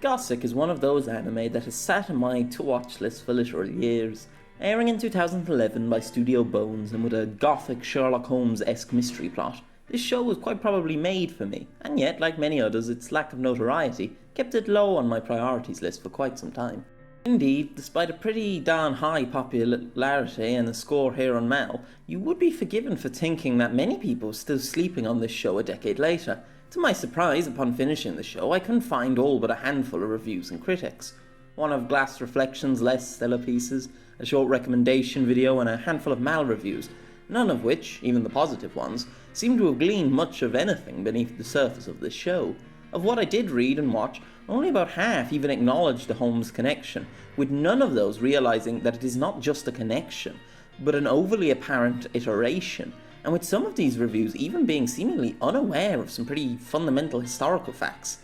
Gosick is one of those anime that has sat on my to-watch list for literal years. Airing in 2011 by Studio Bones and with a gothic Sherlock Holmes-esque mystery plot, this show was quite probably made for me, and yet, like many others, its lack of notoriety kept it low on my priorities list for quite some time. Indeed, despite a pretty darn high popularity and a score here on Mal, you would be forgiven for thinking that many people were still sleeping on this show a decade later. To my surprise, upon finishing the show, I couldn't find all but a handful of reviews and critics. One of Glass Reflection's less stellar pieces, a short recommendation video, and a handful of Mal reviews, none of which, even the positive ones, seem to have gleaned much of anything beneath the surface of this show. Of what I did read and watch, only about half even acknowledged the Holmes connection, with none of those realising that it is not just a connection, but an overly apparent iteration, and with some of these reviews even being seemingly unaware of some pretty fundamental historical facts,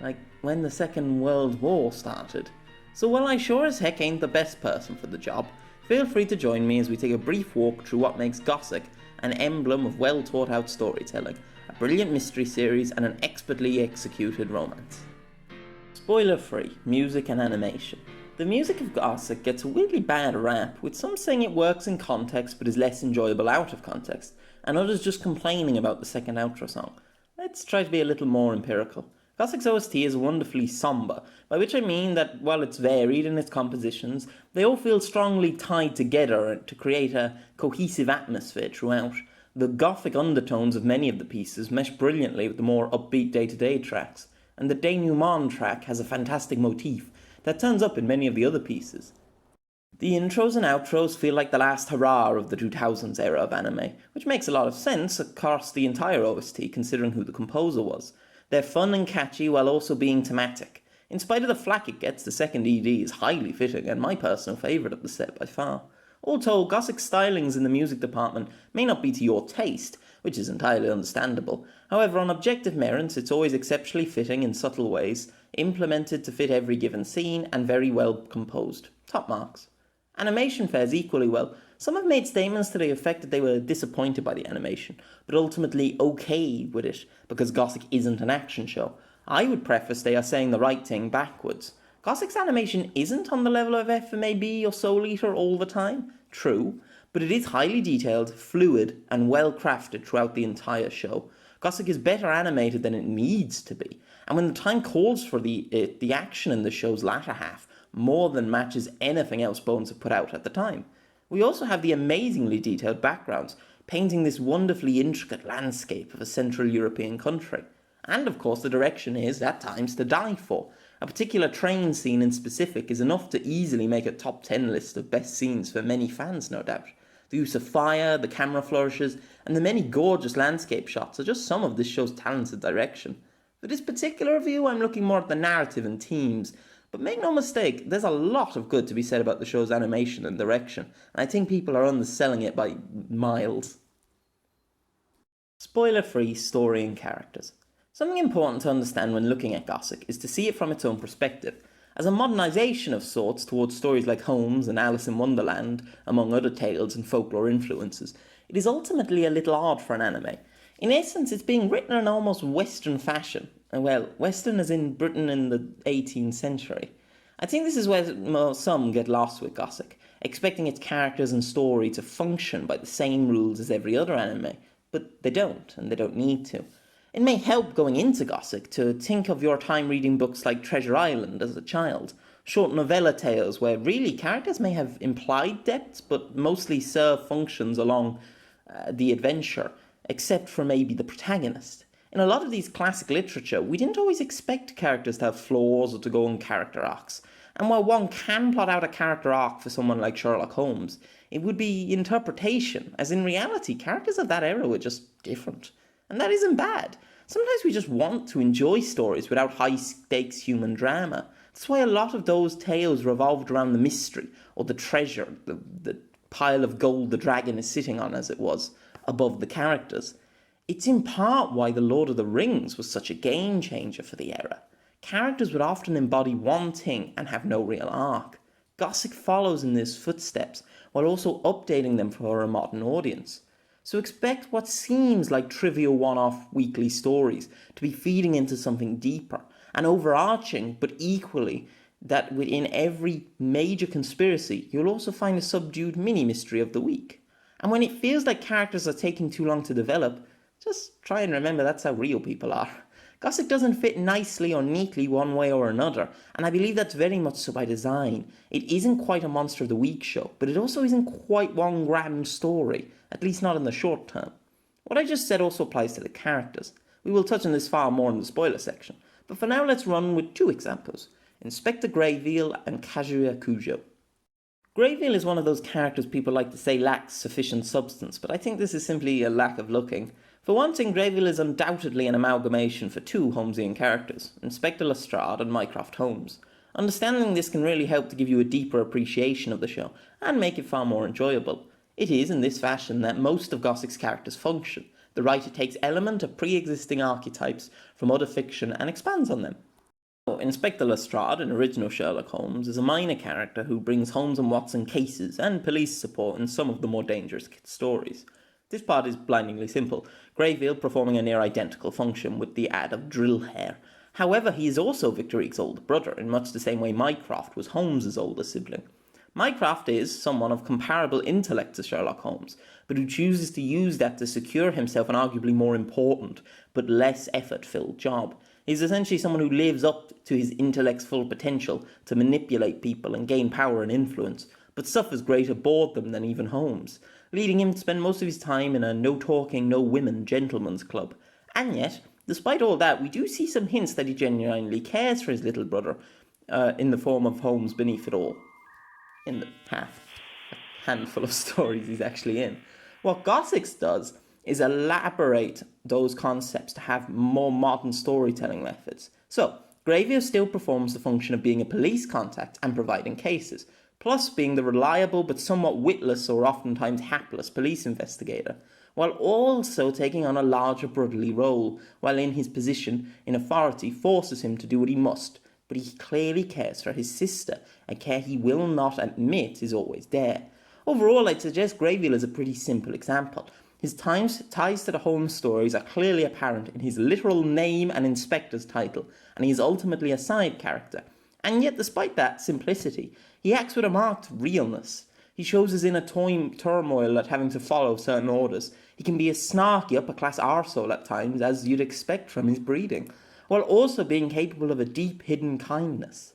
like when the Second World War started. So while I sure as heck ain't the best person for the job, feel free to join me as we take a brief walk through what makes Gosick an emblem of well thought out storytelling, a brilliant mystery series, and an expertly executed romance. Spoiler free, music and animation. The music of Gosick gets a weirdly bad rap, with some saying it works in context but is less enjoyable out of context, and others just complaining about the second outro song. Let's try to be a little more empirical. Gosick's OST is wonderfully sombre, by which I mean that while it's varied in its compositions, they all feel strongly tied together to create a cohesive atmosphere throughout. The gothic undertones of many of the pieces mesh brilliantly with the more upbeat day-to-day tracks, and the denouement track has a fantastic motif that turns up in many of the other pieces. The intros and outros feel like the last hurrah of the 2000s era of anime, which makes a lot of sense across the entire OST considering who the composer was. They're fun and catchy while also being thematic. In spite of the flack it gets, the second ED is highly fitting and my personal favourite of the set by far. All told, Gosick's stylings in the music department may not be to your taste, which is entirely understandable. However, on objective merits, it's always exceptionally fitting in subtle ways, implemented to fit every given scene, and very well composed. Top marks. Animation fares equally well. Some have made statements to the effect that they were disappointed by the animation, but ultimately okay with it, because Gosick isn't an action show. I would preface they are saying the right thing backwards. Gosick's animation isn't on the level of FMAB or Soul Eater all the time, true, but it is highly detailed, fluid, and well crafted throughout the entire show. Gosick is better animated than it needs to be, and when the time calls for the action in the show's latter half more than matches anything else Bones have put out at the time. We also have the amazingly detailed backgrounds, painting this wonderfully intricate landscape of a Central European country. And of course the direction is, at times, to die for. A particular train scene in specific is enough to easily make a top 10 list of best scenes for many fans, no doubt. The use of fire, the camera flourishes, and the many gorgeous landscape shots are just some of this show's talented direction. For this particular review, I'm looking more at the narrative and themes, but make no mistake, there's a lot of good to be said about the show's animation and direction, and I think people are underselling it by miles. Spoiler-free story and characters. Something important to understand when looking at Gosick is to see it from its own perspective, as a modernisation of sorts towards stories like Holmes and Alice in Wonderland, among other tales and folklore influences. It is ultimately a little odd for an anime. In essence, it's being written in an almost Western fashion. Well, Western as in Britain in the 18th century. I think this is where some get lost with Gosick, expecting its characters and story to function by the same rules as every other anime, but they don't, and they don't need to. It may help going into Gosick to think of your time reading books like Treasure Island as a child, short novella tales where really characters may have implied depths but mostly serve functions along the adventure, except for maybe the protagonist. In a lot of these classic literature, we didn't always expect characters to have flaws or to go on character arcs. And while one can plot out a character arc for someone like Sherlock Holmes, it would be interpretation, as in reality, characters of that era were just different. And that isn't bad. Sometimes we just want to enjoy stories without high-stakes human drama. That's why a lot of those tales revolved around the mystery, or the treasure, the pile of gold the dragon is sitting on, as it was, above the characters. It's in part why The Lord of the Rings was such a game-changer for the era. Characters would often embody one thing and have no real arc. Gosick follows in these footsteps, while also updating them for a modern audience. So expect what seems like trivial one-off weekly stories to be feeding into something deeper, and overarching, but equally that within every major conspiracy, you'll also find a subdued mini-mystery of the week. And when it feels like characters are taking too long to develop, just try and remember that's how real people are. Gosick doesn't fit nicely or neatly one way or another, and I believe that's very much so by design. It isn't quite a Monster of the Week show, but it also isn't quite one grand story, at least not in the short term. What I just said also applies to the characters. We will touch on this far more in the spoiler section, but for now let's run with two examples, Inspector Greyveal and Kazuya Kujo. Greyveal is one of those characters people like to say lacks sufficient substance, but I think this is simply a lack of looking. For one thing, Greyveal is undoubtedly an amalgamation for two Holmesian characters, Inspector Lestrade and Mycroft Holmes. Understanding this can really help to give you a deeper appreciation of the show, and make it far more enjoyable. It is in this fashion that most of Gosick's characters function. The writer takes element of pre-existing archetypes from other fiction and expands on them. Inspector Lestrade, in original Sherlock Holmes, is a minor character who brings Holmes and Watson cases and police support in some of the more dangerous stories. This part is blindingly simple, Greyveal performing a near-identical function with the add of drill hair. However, he is also Victorique's older brother, in much the same way Mycroft was Holmes's older sibling. Mycroft is someone of comparable intellect to Sherlock Holmes, but who chooses to use that to secure himself an arguably more important, but less effort-filled job. He's essentially someone who lives up to his intellect's full potential to manipulate people and gain power and influence, but suffers greater boredom than even Holmes, leading him to spend most of his time in a no-talking, no-women gentleman's club. And yet, despite all that, we do see some hints that he genuinely cares for his little brother, in the form of Holmes beneath it all, in the handful of stories he's actually in. What Gosick does is elaborate those concepts to have more modern storytelling methods. So, Greyveal still performs the function of being a police contact and providing cases, plus being the reliable but somewhat witless or oftentimes hapless police investigator, while also taking on a larger brotherly role, while in his position in authority forces him to do what he must, but he clearly cares for his sister, a care he will not admit is always there. Overall, I'd suggest Greyveal is a pretty simple example. His ties to the Holmes stories are clearly apparent in his literal name and inspector's title, and he is ultimately a side character. And yet, despite that simplicity, he acts with a marked realness. He shows his inner turmoil at having to follow certain orders. He can be a snarky upper-class arsehole at times, as you'd expect from his breeding, while also being capable of a deep hidden kindness.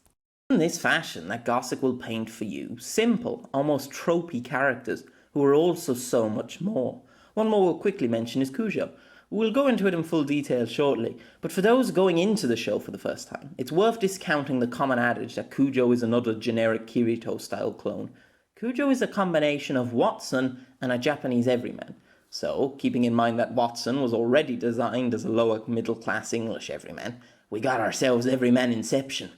In this fashion that Gosick will paint for you simple, almost tropey characters who are also so much more. One more we'll quickly mention is Kujo. We'll go into it in full detail shortly, but for those going into the show for the first time, it's worth discounting the common adage that Kujo is another generic Kirito-style clone. Kujo is a combination of Watson and a Japanese everyman. So, keeping in mind that Watson was already designed as a lower middle-class English everyman, we got ourselves everyman inception.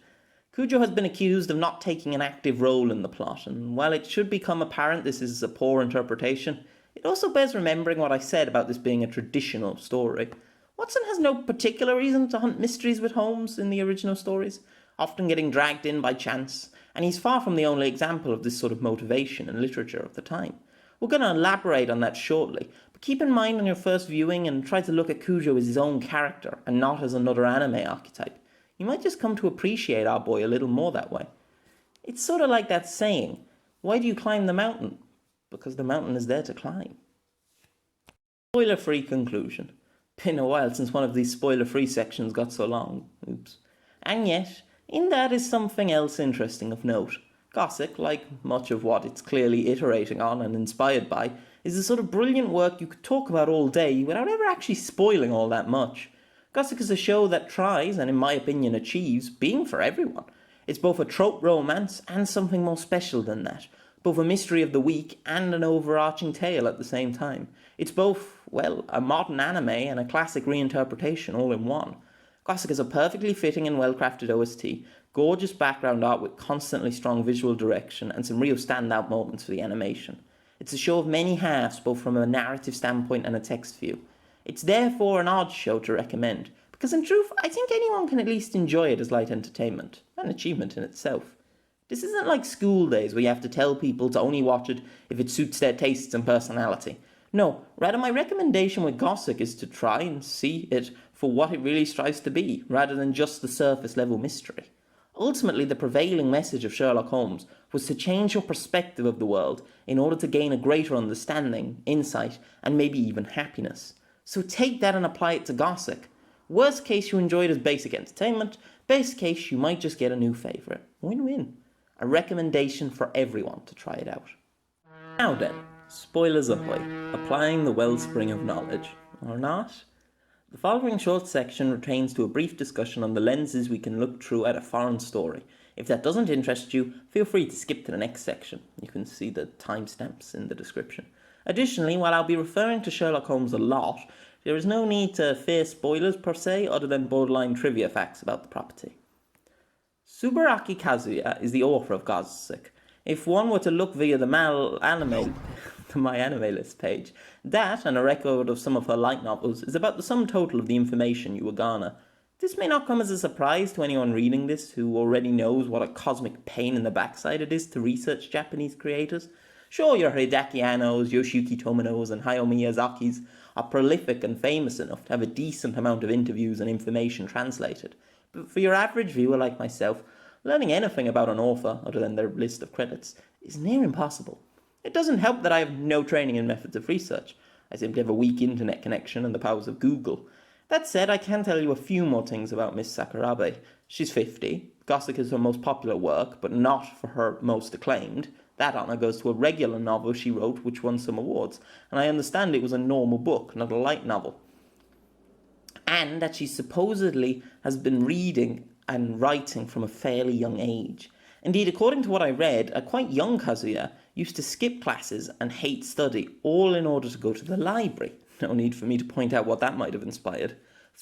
Kujo has been accused of not taking an active role in the plot, and while it should become apparent this is a poor interpretation, it also bears remembering what I said about this being a traditional story. Watson has no particular reason to hunt mysteries with Holmes in the original stories, often getting dragged in by chance, and he's far from the only example of this sort of motivation in literature of the time. We're going to elaborate on that shortly, but keep in mind on your first viewing and try to look at Kujo as his own character and not as another anime archetype. You might just come to appreciate our boy a little more that way. It's sort of like that saying, why do you climb the mountain? Because the mountain is there to climb. Spoiler-free conclusion. Been a while since one of these spoiler-free sections got so long. Oops. And yet, in that is something else interesting of note. Gosick, like much of what it's clearly iterating on and inspired by, is the sort of brilliant work you could talk about all day without ever actually spoiling all that much. Gosick is a show that tries, and in my opinion achieves, being for everyone. It's both a trope romance and something more special than that. Both a mystery of the week and an overarching tale at the same time. It's both, well, a modern anime and a classic reinterpretation all in one. Gosick is a perfectly fitting and well-crafted OST, gorgeous background art with constantly strong visual direction and some real standout moments for the animation. It's a show of many halves, both from a narrative standpoint and a text view. It's therefore an odd show to recommend, because in truth, I think anyone can at least enjoy it as light entertainment, an achievement in itself. This isn't like school days where you have to tell people to only watch it if it suits their tastes and personality. No, rather my recommendation with Gosick is to try and see it for what it really strives to be, rather than just the surface level mystery. Ultimately, the prevailing message of Sherlock Holmes was to change your perspective of the world in order to gain a greater understanding, insight, and maybe even happiness. So take that and apply it to Gosick. Worst case, you enjoy it as basic entertainment. Best case, you might just get a new favourite. Win-win. A recommendation for everyone to try it out. Now then, spoilers ahoy, applying the wellspring of knowledge, or not? The following short section retains to a brief discussion on the lenses we can look through at a foreign story. If that doesn't interest you, feel free to skip to the next section. You can see the timestamps in the description. Additionally, while I'll be referring to Sherlock Holmes a lot, there is no need to fear spoilers per se, other than borderline trivia facts about the property. Subaraki Kazuya is the author of Gosick. If one were to look via the Mal anime, to my anime list page, that and a record of some of her light novels is about the sum total of the information you will garner. This may not come as a surprise to anyone reading this who already knows what a cosmic pain in the backside it is to research Japanese creators. Sure, your Hideaki Annos, Yoshiyuki Tomonos, and Hayao Miyazakis are prolific and famous enough to have a decent amount of interviews and information translated. But for your average viewer like myself, learning anything about an author, other than their list of credits, is near impossible. It doesn't help that I have no training in methods of research. I simply have a weak internet connection and the powers of Google. That said, I can tell you a few more things about Miss Sakurabe. She's 50. Gosick is her most popular work, but not for her most acclaimed. That honour goes to a regular novel she wrote which won some awards, and I understand it was a normal book, not a light novel. And that she supposedly has been reading and writing from a fairly young age. Indeed, according to what I read, a quite young Kazuya used to skip classes and hate study, all in order to go to the library. No need for me to point out what that might have inspired.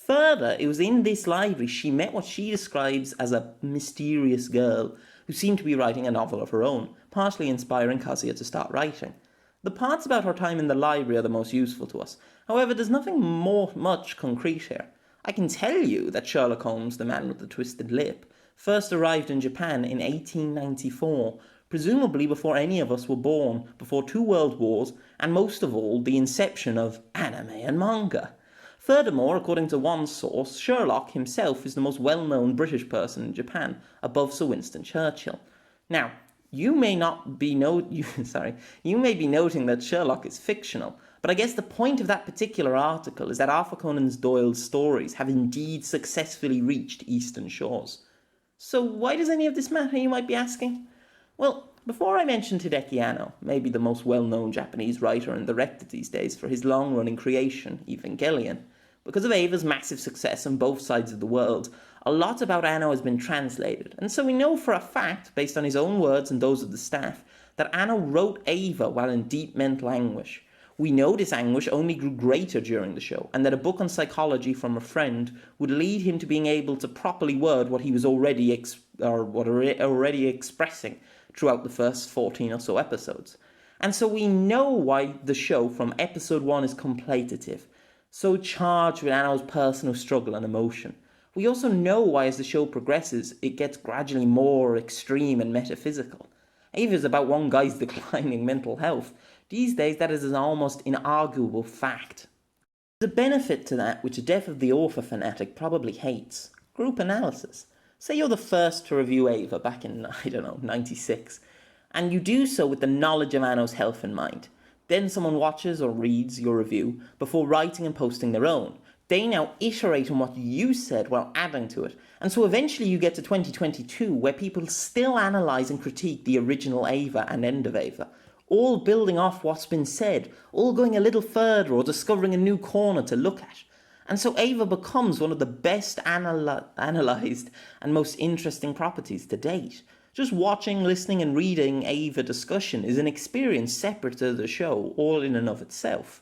Further, it was in this library she met what she describes as a mysterious girl who seemed to be writing a novel of her own, partially inspiring Kazuya to start writing. The parts about her time in the library are the most useful to us. However, there's nothing much concrete here. I can tell you that Sherlock Holmes, the man with the twisted lip, first arrived in Japan in 1894, presumably before any of us were born, before 2 world wars, and most of all, the inception of anime and manga. Furthermore, according to one source, Sherlock himself is the most well-known British person in Japan, above Sir Winston Churchill. Now, you may be noting that Sherlock is fictional, but I guess the point of that particular article is that Arthur Conan Doyle's stories have indeed successfully reached eastern shores. So why does any of this matter, you might be asking? Well, before I mention Hideki Anno, maybe the most well-known Japanese writer and director these days for his long-running creation, Evangelion, because of Ava's massive success on both sides of the world, a lot about Anno has been translated, and so we know for a fact, based on his own words and those of the staff, that Anno wrote Ava while in deep mental anguish. We know this anguish only grew greater during the show, and that a book on psychology from a friend would lead him to being able to properly word what he was already expressing throughout the first 14 or so episodes. And so we know why the show from episode 1 is contemplative, so charged with Anno's personal struggle and emotion. We also know why as the show progresses, it gets gradually more extreme and metaphysical. Ava is about one guy's declining mental health. These days, that is an almost inarguable fact. There's a benefit to that which the death of the author fanatic probably hates. Group analysis. Say you're the first to review Ava back in, 96, and you do so with the knowledge of Anno's health in mind. Then someone watches or reads your review before writing and posting their own. They now iterate on what you said while adding to it, and so eventually you get to 2022 where people still analyse and critique the original Ava and end of Ava, all building off what's been said, all going a little further or discovering a new corner to look at. And so Ava becomes one of the best analysed and most interesting properties to date. Just watching, listening and reading Ava discussion is an experience separate to the show, all in and of itself.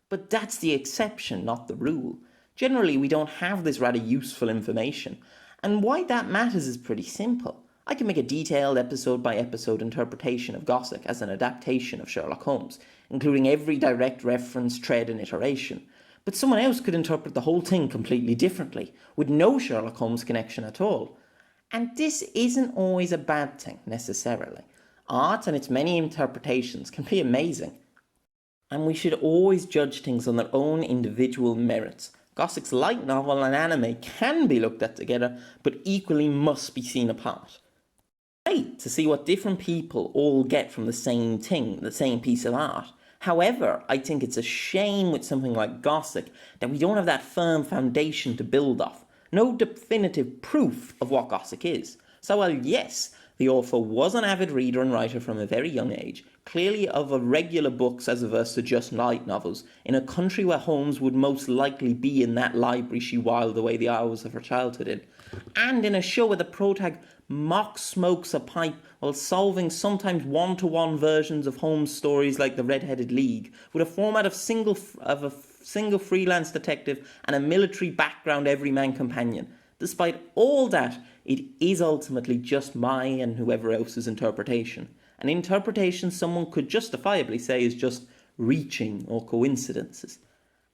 But that's the exception, not the rule. Generally, we don't have this rather useful information, and why that matters is pretty simple. I can make a detailed episode-by-episode interpretation of Gosick as an adaptation of Sherlock Holmes, including every direct reference, thread and iteration. But someone else could interpret the whole thing completely differently, with no Sherlock Holmes connection at all. And this isn't always a bad thing, necessarily. Art and its many interpretations can be amazing. And we should always judge things on their own individual merits. Gosick's light novel and anime can be looked at together, but equally must be seen apart. Great to see what different people all get from the same thing, the same piece of art. However, I think it's a shame with something like Gosick that we don't have that firm foundation to build off. No definitive proof of what Gosick is. So while yes, the author was an avid reader and writer from a very young age, clearly of a regular books as opposed to just light novels, in a country where Holmes would most likely be in that library she whiled away the hours of her childhood in, and in a show where the protag mock smokes a pipe while solving sometimes one-to-one versions of Holmes' stories like The Red-Headed League, with a format of a single freelance detective and a military background everyman companion. Despite all that, it is ultimately just my and whoever else's interpretation. An interpretation someone could justifiably say is just reaching or coincidences.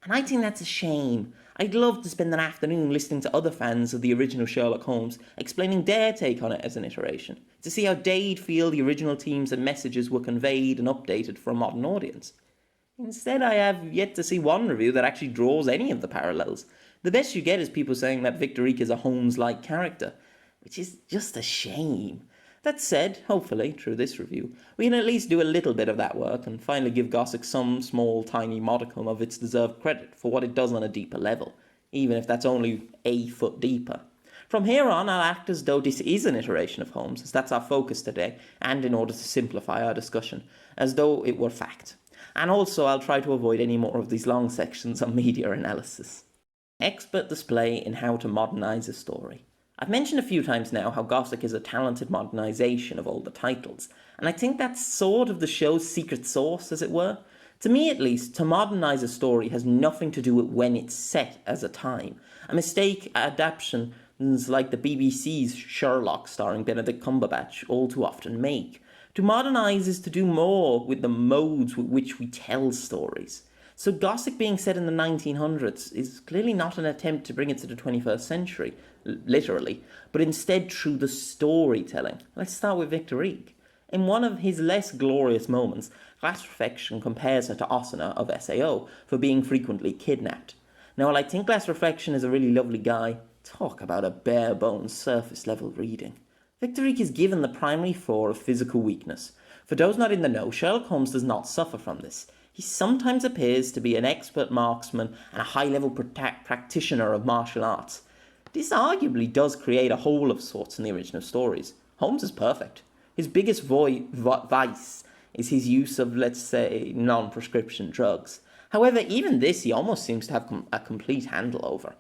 And I think that's a shame. I'd love to spend an afternoon listening to other fans of the original Sherlock Holmes explaining their take on it as an iteration, to see how they'd feel the original themes and messages were conveyed and updated for a modern audience. Instead, I have yet to see one review that actually draws any of the parallels. The best you get is people saying that Victor Reek is a Holmes-like character, which is just a shame. That said, hopefully, through this review, we can at least do a little bit of that work and finally give Gosick some small, tiny modicum of its deserved credit for what it does on a deeper level, even if that's only a foot deeper. From here on, I'll act as though this is an iteration of Holmes, as that's our focus today, and in order to simplify our discussion, as though it were fact. And also, I'll try to avoid any more of these long sections on media analysis. Expert display in how to modernise a story. I've mentioned a few times now how Gosick is a talented modernisation of older titles, and I think that's sort of the show's secret sauce, as it were. To me at least, to modernise a story has nothing to do with when it's set as a time. A mistake adaptations like the BBC's Sherlock starring Benedict Cumberbatch all too often make. To modernise is to do more with the modes with which we tell stories. So Gosick being set in the 1900s is clearly not an attempt to bring it to the 21st century, literally, but instead through the storytelling. Let's start with Victor Reek. In one of his less glorious moments, Glass Reflection compares her to Osina of SAO for being frequently kidnapped. Now, while I think Glass Reflection is a really lovely guy, talk about a bare-bones, surface-level reading. Victor Reek is given the primary flaw of physical weakness. For those not in the know, Sherlock Holmes does not suffer from this. He sometimes appears to be an expert marksman and a high-level practitioner of martial arts. This arguably does create a hole of sorts in the original stories. Holmes is perfect. His biggest vice is his use of, let's say, non-prescription drugs. However, even this he almost seems to have a complete handle over.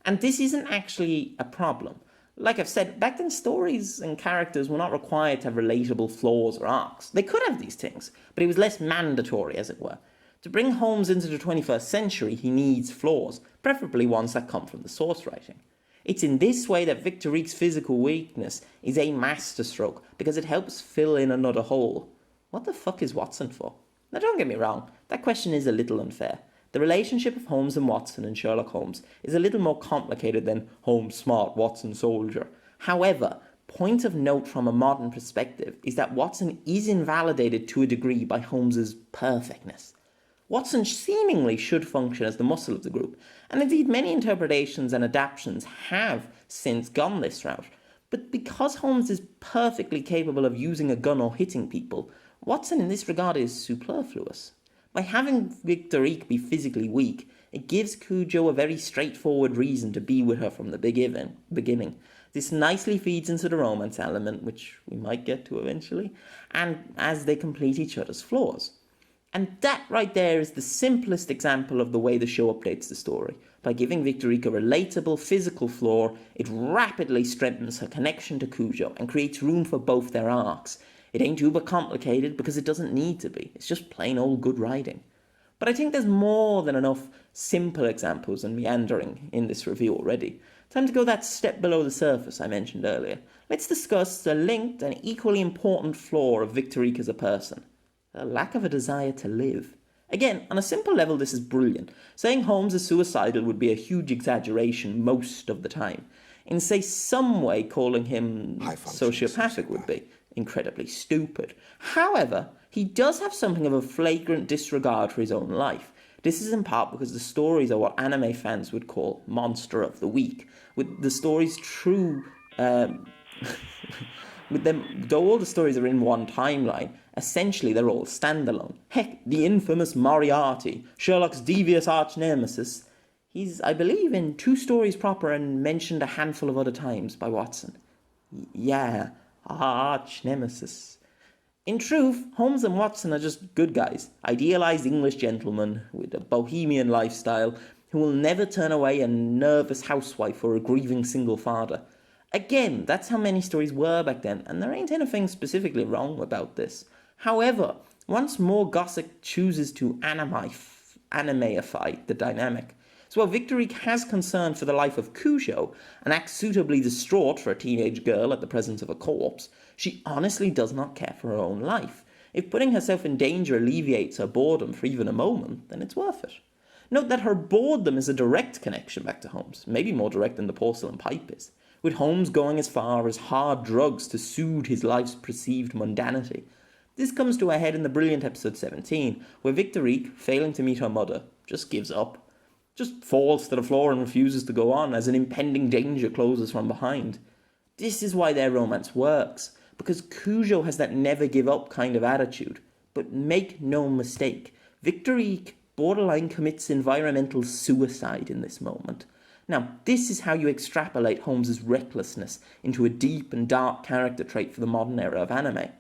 And this isn't actually a problem. Like I've said, back then stories and characters were not required to have relatable flaws or arcs. They could have these things, but it was less mandatory, as it were. To bring Holmes into the 21st century, he needs flaws, preferably ones that come from the source writing. It's in this way that Victor Reek's physical weakness is a masterstroke, because it helps fill in another hole. What the fuck is Watson for? Now don't get me wrong, that question is a little unfair. The relationship of Holmes and Watson in Sherlock Holmes is a little more complicated than Holmes smart, Watson soldier. However, point of note from a modern perspective is that Watson is invalidated to a degree by Holmes's perfectness. Watson seemingly should function as the muscle of the group, and indeed many interpretations and adaptations have since gone this route. But because Holmes is perfectly capable of using a gun or hitting people, Watson in this regard is superfluous. By having Victor Reek be physically weak, it gives Cujo a very straightforward reason to be with her from the beginning. This nicely feeds into the romance element, which we might get to eventually, and as they complete each other's flaws. And that right there is the simplest example of the way the show updates the story. By giving Victor Reek a relatable physical flaw, it rapidly strengthens her connection to Cujo and creates room for both their arcs. It ain't uber complicated because it doesn't need to be. It's just plain old good writing. But I think there's more than enough simple examples and meandering in this review already. Time to go that step below the surface I mentioned earlier. Let's discuss the linked and equally important flaw of Victor Reek as a person. The lack of a desire to live. Again, on a simple level this is brilliant. Saying Holmes is suicidal would be a huge exaggeration most of the time. In say some way calling him sociopathic would be. incredibly stupid. However, he does have something of a flagrant disregard for his own life. This is in part because the stories are what anime fans would call monster of the week, with the stories true... with them, though all the stories are in one timeline, essentially they're all standalone. Heck, the infamous Moriarty, Sherlock's devious arch-nemesis, he's, I believe, in 2 stories proper and mentioned a handful of other times by Watson. Yeah, arch-nemesis. In truth, Holmes and Watson are just good guys, idealised English gentlemen with a bohemian lifestyle who will never turn away a nervous housewife or a grieving single father. Again, that's how many stories were back then, and there ain't anything specifically wrong about this. However, once more Gosick chooses to animeify the dynamic. So while Victor Reek has concern for the life of Cujo and acts suitably distraught for a teenage girl at the presence of a corpse, she honestly does not care for her own life. If putting herself in danger alleviates her boredom for even a moment, then it's worth it. Note that her boredom is a direct connection back to Holmes, maybe more direct than the porcelain pipe is, with Holmes going as far as hard drugs to soothe his life's perceived mundanity. This comes to a head in the brilliant episode 17, where Victor Reek, failing to meet her mother, just gives up. Just falls to the floor and refuses to go on as an impending danger closes from behind. This is why their romance works, because Cujo has that never give up kind of attitude. But make no mistake, Victor Reek borderline commits environmental suicide in this moment. Now, this is how you extrapolate Holmes's recklessness into a deep and dark character trait for the modern era of anime.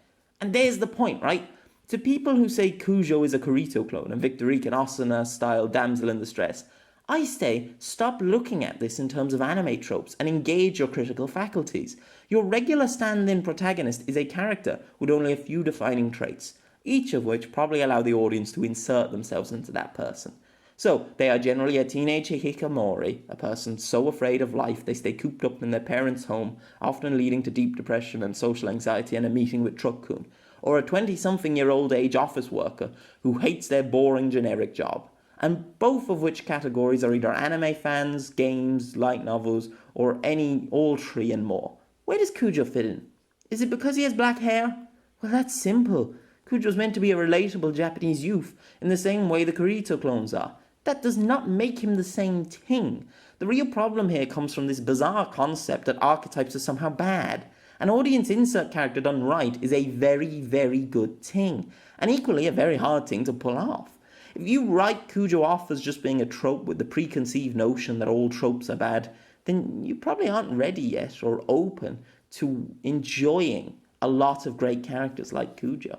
And there's the point, right? To people who say Cujo is a Kirito clone and Victor Reek an Asuna-style damsel in distress, I say, stop looking at this in terms of anime tropes and engage your critical faculties. Your regular stand-in protagonist is a character with only a few defining traits, each of which probably allow the audience to insert themselves into that person. So, they are generally a teenage hikikomori, a person so afraid of life they stay cooped up in their parents' home, often leading to deep depression and social anxiety and a meeting with Truck-kun, or a 20-something-year-old age office worker who hates their boring generic job. And both of which categories are either anime fans, games, light novels, or all 3 and more. Where does Cujo fit in? Is it because he has black hair? Well, that's simple. Cujo's meant to be a relatable Japanese youth, in the same way the Kirito clones are. That does not make him the same thing. The real problem here comes from this bizarre concept that archetypes are somehow bad. An audience insert character done right is a very, very good thing, and equally a very hard thing to pull off. If you write Cujo off as just being a trope with the preconceived notion that all tropes are bad, then you probably aren't ready yet or open to enjoying a lot of great characters like Cujo.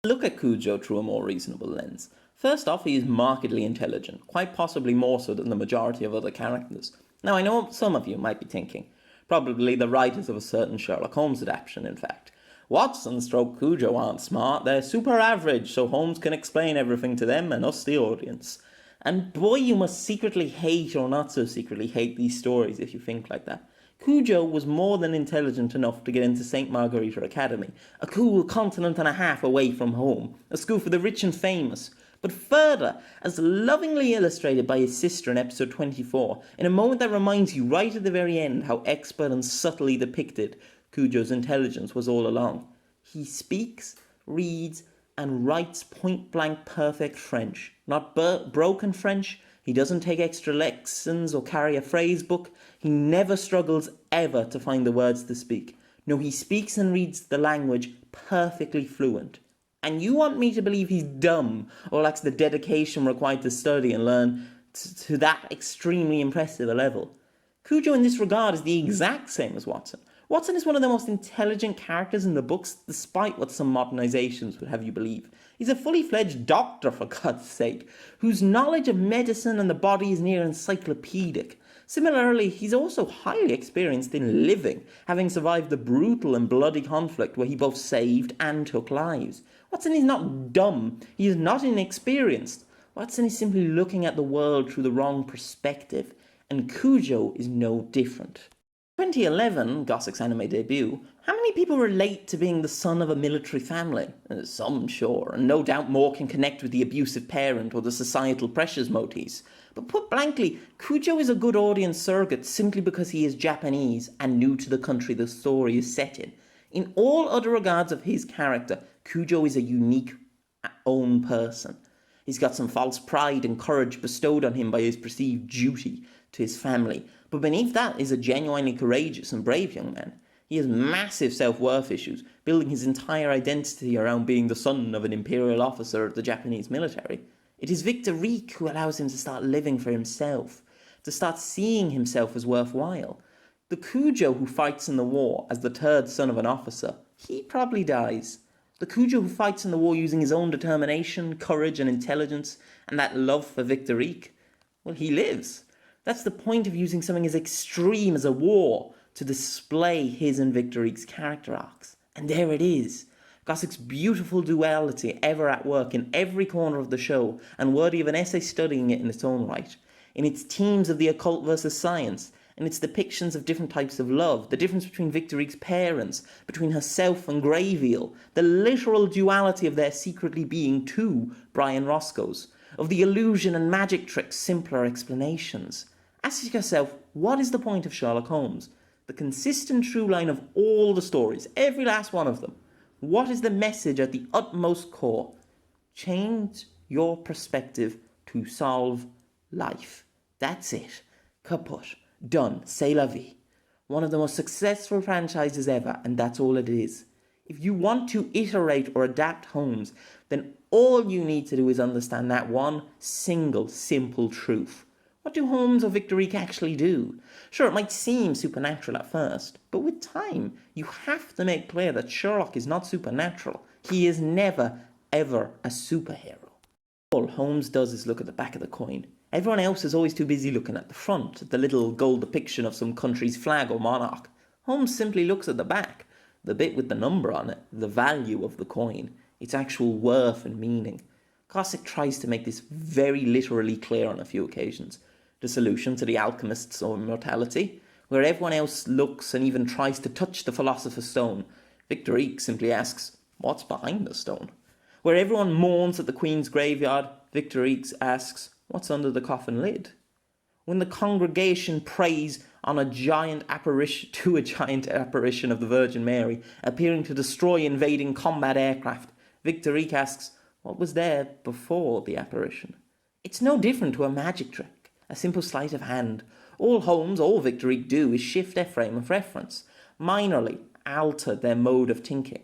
Look at Cujo through a more reasonable lens. First off, he is markedly intelligent, quite possibly more so than the majority of other characters. Now, I know some of you might be thinking, probably the writers of a certain Sherlock Holmes adaptation, in fact, Watson / Cujo aren't smart, they're super average, so Holmes can explain everything to them and us the audience. And boy, you must secretly hate or not so secretly hate these stories if you think like that. Cujo was more than intelligent enough to get into St. Margarita Academy, a cool continent and a half away from home, a school for the rich and famous. But further, as lovingly illustrated by his sister in episode 24, in a moment that reminds you right at the very end how expert and subtly depicted Cujo's intelligence was all along. He speaks, reads, and writes point-blank perfect French. Not broken French. He doesn't take extra lessons or carry a phrase book. He never struggles ever to find the words to speak. No, he speaks and reads the language perfectly fluent. And you want me to believe he's dumb or lacks the dedication required to study and learn to that extremely impressive a level? Cujo in this regard is the exact same as Watson. Watson is one of the most intelligent characters in the books, despite what some modernizations would have you believe. He's a fully fledged doctor, for God's sake, whose knowledge of medicine and the body is near encyclopedic. Similarly, he's also highly experienced in living, having survived the brutal and bloody conflict where he both saved and took lives. Watson is not dumb, he is not inexperienced. Watson is simply looking at the world through the wrong perspective, and Cujo is no different. 2011, Gosick's anime debut, how many people relate to being the son of a military family? Some, sure, and no doubt more can connect with the abusive parent or the societal pressures motifs. But put blankly, Cujo is a good audience surrogate simply because he is Japanese and new to the country the story is set in. In all other regards of his character, Cujo is a unique own person. He's got some false pride and courage bestowed on him by his perceived duty to his family, but beneath that is a genuinely courageous and brave young man. He has massive self-worth issues, building his entire identity around being the son of an imperial officer of the Japanese military. It is Victor Reek who allows him to start living for himself, to start seeing himself as worthwhile. The Cujo who fights in the war as the third son of an officer, he probably dies. The Cujo who fights in the war using his own determination, courage and intelligence, and that love for Victor Reek, well, he lives. That's the point of using something as extreme as a war to display his and Victor Reek's character arcs. And there it is. Gosick's beautiful duality ever at work in every corner of the show, and worthy of an essay studying it in its own right. In its themes of the occult versus science, in its depictions of different types of love, the difference between Victor Reek's parents, between herself and Greyveal, the literal duality of there secretly being two Brian Roscoes, of the illusion and magic tricks' simpler explanations. Ask yourself, what is the point of Sherlock Holmes? The consistent through line of all the stories, every last one of them. What is the message at the utmost core? Change your perspective to solve life. That's it. Kaput. Done. C'est la vie. One of the most successful franchises ever, and that's all it is. If you want to iterate or adapt Holmes, then all you need to do is understand that one single simple truth. What do Holmes or Victor Reek actually do? Sure, it might seem supernatural at first, but with time, you have to make clear that Sherlock is not supernatural. He is never, ever a superhero. All Holmes does is look at the back of the coin. Everyone else is always too busy looking at the front, at the little gold depiction of some country's flag or monarch. Holmes simply looks at the back, the bit with the number on it, the value of the coin, its actual worth and meaning. Gosick tries to make this very literally clear on a few occasions. The solution to the alchemist's immortality, where everyone else looks and even tries to touch the philosopher's stone, Victor Reek simply asks, what's behind the stone? Where everyone mourns at the Queen's graveyard, Victor Reek asks, what's under the coffin lid? When the congregation prays on a giant apparition of the Virgin Mary, appearing to destroy invading combat aircraft, Victor Reek asks, what was there before the apparition? It's no different to a magic trick. A simple sleight of hand. All Holmes or Victor Reek do is shift their frame of reference, minorly alter their mode of thinking.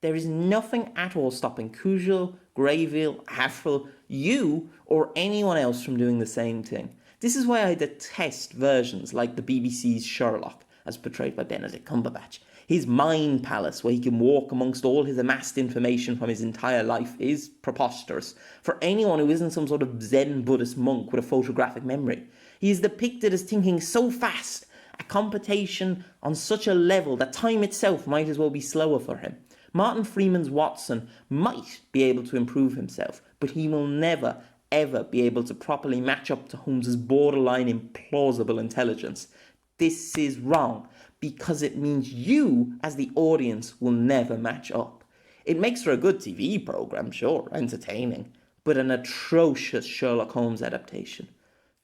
There is nothing at all stopping Cujo, Greyveal, Avril, you, or anyone else from doing the same thing. This is why I detest versions like the BBC's Sherlock, as portrayed by Benedict Cumberbatch. His mind palace, where he can walk amongst all his amassed information from his entire life, is preposterous for anyone who isn't some sort of Zen Buddhist monk with a photographic memory. He is depicted as thinking so fast, a computation on such a level that time itself might as well be slower for him. Martin Freeman's Watson might be able to improve himself, but he will never, ever be able to properly match up to Holmes's borderline implausible intelligence. This is wrong, because it means you, as the audience, will never match up. It makes for a good TV programme, sure, entertaining, but an atrocious Sherlock Holmes adaptation.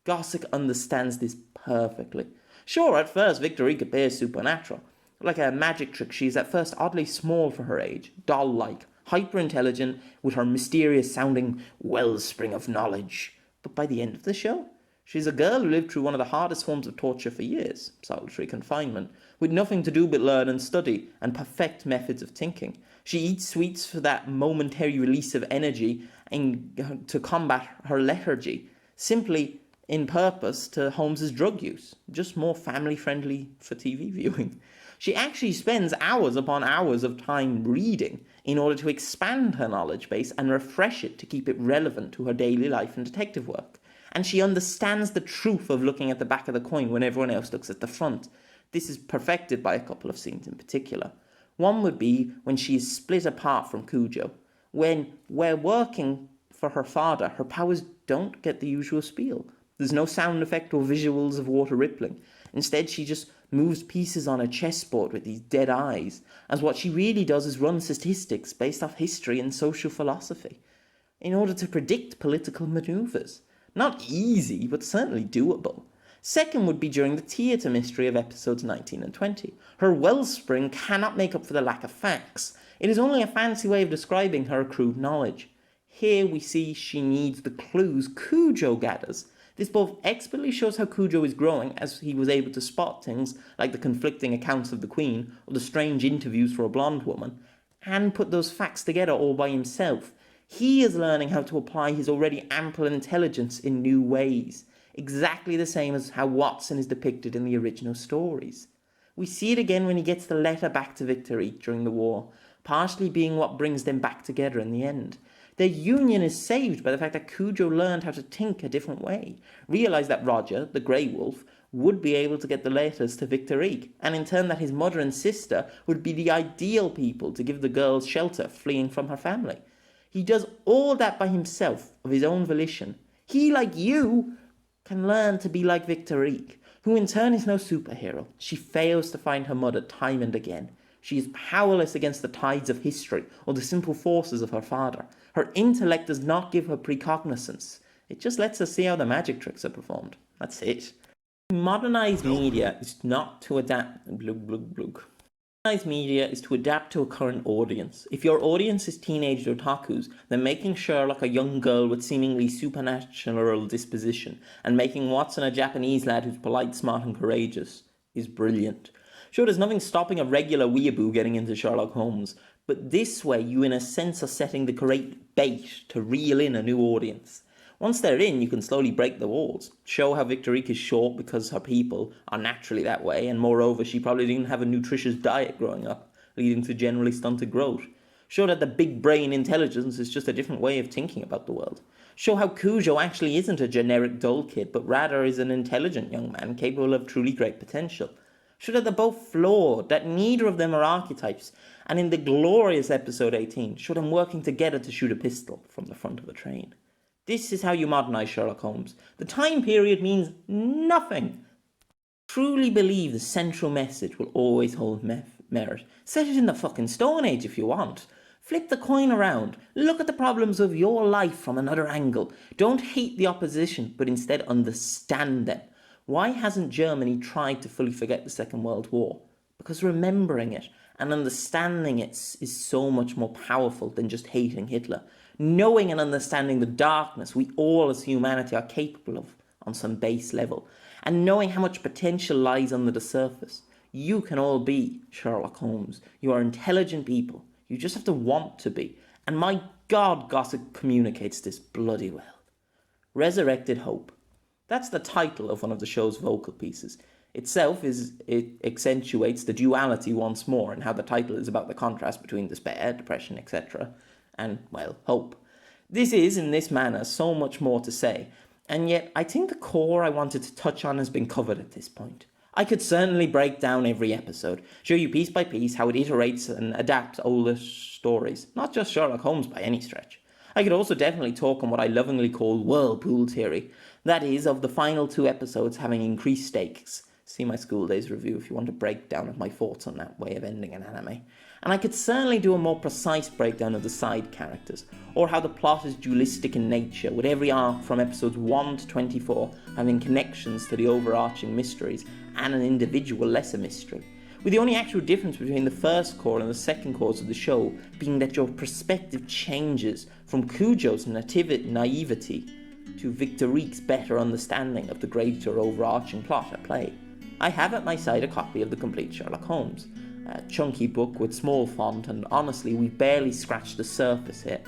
Gosick understands this perfectly. Sure, at first Victor Reek appears supernatural. Like a magic trick, she is at first oddly small for her age, doll-like, hyper-intelligent, with her mysterious-sounding wellspring of knowledge. But by the end of the show, she's a girl who lived through one of the hardest forms of torture for years, solitary confinement, with nothing to do but learn and study and perfect methods of thinking. She eats sweets for that momentary release of energy and to combat her lethargy, simply in purpose to Holmes's drug use, just more family-friendly for TV viewing. She actually spends hours upon hours of time reading in order to expand her knowledge base and refresh it to keep it relevant to her daily life and detective work. And she understands the truth of looking at the back of the coin when everyone else looks at the front. This is perfected by a couple of scenes in particular. One would be when she is split apart from Cujo. When we're working for her father, her powers don't get the usual spiel. There's no sound effect or visuals of water rippling. Instead, she just moves pieces on a chessboard with these dead eyes, as what she really does is run statistics based off history and social philosophy, in order to predict political manoeuvres. Not easy, but certainly doable. Second would be during the theatre mystery of episodes 19 and 20. Her Wellspring cannot make up for the lack of facts. It is only a fancy way of describing her crude knowledge. Here we see she needs the clues Cujo gathers. This both expertly shows how Cujo is growing, as he was able to spot things like the conflicting accounts of the Queen or the strange interviews for a blonde woman, and put those facts together all by himself. He is learning how to apply his already ample intelligence in new ways, exactly the same as how Watson is depicted in the original stories. We see it again when he gets the letter back to Victorique during the war, partially being what brings them back together in the end. Their union is saved by the fact that Cujo learned how to think a different way, realised that Roger, the Grey Wolf, would be able to get the letters to Victorique, and in turn that his mother and sister would be the ideal people to give the girls shelter fleeing from her family. He does all that by himself, of his own volition. He, like you, can learn to be like Victorique, who in turn is no superhero. She fails to find her mother time and again. She is powerless against the tides of history or the simple forces of her father. Her intellect does not give her precognizance. It just lets her see how the magic tricks are performed. That's it. Modernized media is not to adapt... Modernized media is to adapt to a current audience. If your audience is teenage otakus, then making Sherlock a young girl with seemingly supernatural disposition and making Watson a Japanese lad who's polite, smart and courageous is brilliant. Sure, there's nothing stopping a regular weeaboo getting into Sherlock Holmes, but this way you in a sense are setting the correct bait to reel in a new audience. Once they're in, you can slowly break the walls, show how Victorique is short because her people are naturally that way, and moreover she probably didn't have a nutritious diet growing up, leading to generally stunted growth. Show that the big brain intelligence is just a different way of thinking about the world. Show how Cujo actually isn't a generic dull kid, but rather is an intelligent young man capable of truly great potential. Show that they're both flawed, that neither of them are archetypes, and in the glorious episode 18, show them working together to shoot a pistol from the front of a train. This is how you modernise Sherlock Holmes. The time period means nothing. Truly believe the central message will always hold merit. Set it in the fucking Stone Age if you want. Flip the coin around. Look at the problems of your life from another angle. Don't hate the opposition, but instead understand them. Why hasn't Germany tried to fully forget the Second World War? Because remembering it and understanding it is so much more powerful than just hating Hitler. Knowing and understanding the darkness we all as humanity are capable of on some base level, and knowing how much potential lies under the surface. You can all be Sherlock Holmes. You are intelligent people. You just have to want to be. And my God, Gosick communicates this bloody well. Resurrected Hope. That's the title of one of the show's vocal pieces. It accentuates the duality once more, and how the title is about the contrast between despair, depression, etc., and, well, hope. This is, in this manner, so much more to say, and yet I think the core I wanted to touch on has been covered at this point. I could certainly break down every episode, show you piece by piece how it iterates and adapts older stories, not just Sherlock Holmes by any stretch. I could also definitely talk on what I lovingly call whirlpool theory, that is, of the final 2 episodes having increased stakes. See my school days review if you want a breakdown of my thoughts on that way of ending an anime. And I could certainly do a more precise breakdown of the side characters, or how the plot is dualistic in nature, with every arc from episodes 1 to 24 having connections to the overarching mysteries and an individual lesser mystery, with the only actual difference between the first core and the second cores of the show being that your perspective changes from Cujo's naivety to Victorique's better understanding of the greater overarching plot at play. I have at my side a copy of the complete Sherlock Holmes, a chunky book with small font, and honestly we've barely scratched the surface here.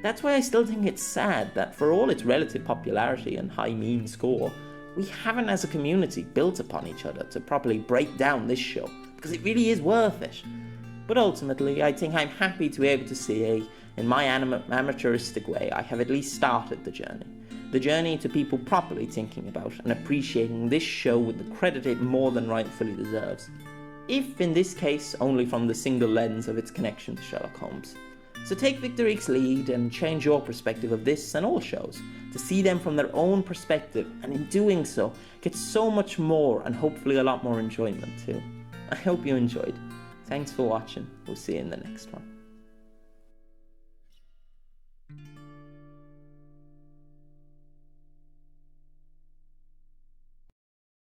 That's why I still think it's sad that for all its relative popularity and high mean score, we haven't as a community built upon each other to properly break down this show, because it really is worth it. But ultimately, I think I'm happy to be able to say, in my amateuristic way, I have at least started the journey. The journey to people properly thinking about and appreciating this show with the credit it more than rightfully deserves. If, in this case, only from the single lens of its connection to Sherlock Holmes. So take Victorique's lead and change your perspective of this and all shows, to see them from their own perspective, and in doing so, get so much more and hopefully a lot more enjoyment too. I hope you enjoyed. Thanks for watching. We'll see you in the next one.